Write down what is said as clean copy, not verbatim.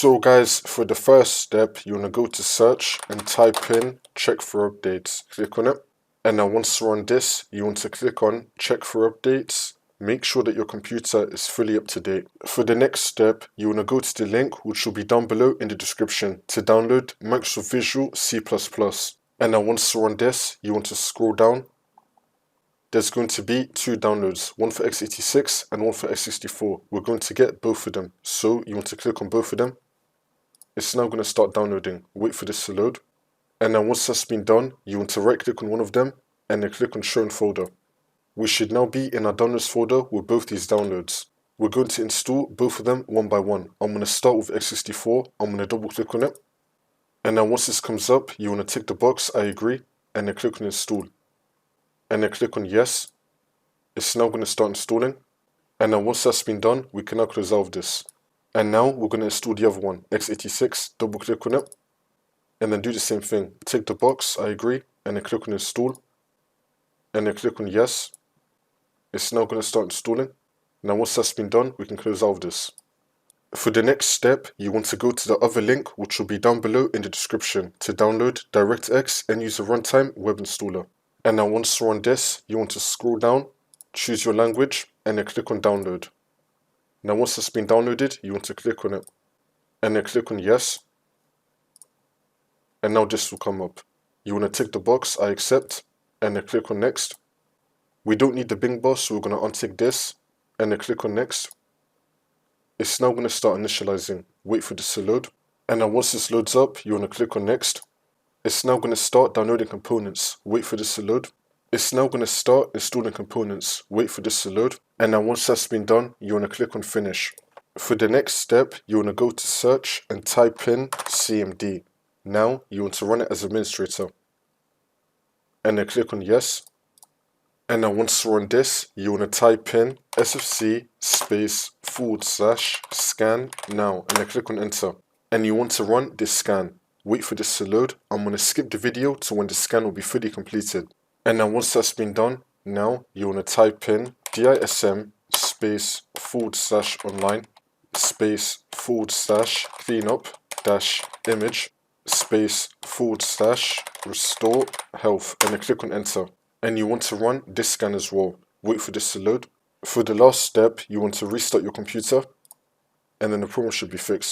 So guys, for the first step, you want to go to search and type in check for updates. Click on it. And now once you're on this, you want to click on check for updates. Make sure that your computer is fully up to date. For the next step, you want to go to the link which will be down below in the description to download Microsoft Visual C++. And now once you're on this, you want to scroll down. There's going to be two downloads, one for x86 and one for x64. We're going to get both of them. So you want to click on both of them. It's now going to start downloading. Wait for this to load. And then once that's been done, you want to right click on one of them and then click on show in folder. We should now be in our downloads folder with both these downloads. We're going to install both of them one by one. I'm going to start with x64. I'm going to double click on it. And then once this comes up, you want to tick the box, I agree, and then click on install. And then click on yes. It's now going to start installing. And then once that's been done, we can now close out of this. And now we're going to install the other one, x86, double click on it. And then do the same thing. Tick the box, I agree, and then click on install. And then click on yes. It's now going to start installing. Now once that's been done, we can close out of this. For the next step, you want to go to the other link, which will be down below in the description, to download DirectX and use a runtime web installer. And now once you're on this, you want to scroll down, choose your language, and then click on download. Now once it's been downloaded, you want to click on it. And then click on yes. And now this will come up. You want to tick the box, I accept, and then click on next. We don't need the Bing bar, so we're going to untick this, and then click on next. It's now going to start initializing. Wait for this to load. And now once this loads up, you want to click on next. It's now going to start downloading components. Wait for this to load. It's now going to start installing components. Wait for this to load. And now once that's been done, you want to click on finish. For the next step, you want to go to search and type in CMD. Now you want to run it as administrator. And then click on yes. And now once you're on this, you want to type in sfc /scan now. And then click on enter. And you want to run this scan. Wait for this to load. I'm going to skip the video to when the scan will be fully completed. And now once that's been done, now you want to type in dism /online /cleanup -image /restore health, and then click on enter. And you want to run this scan as well. Wait for this to load. For the last step, you want to restart your computer, and then the problem should be fixed.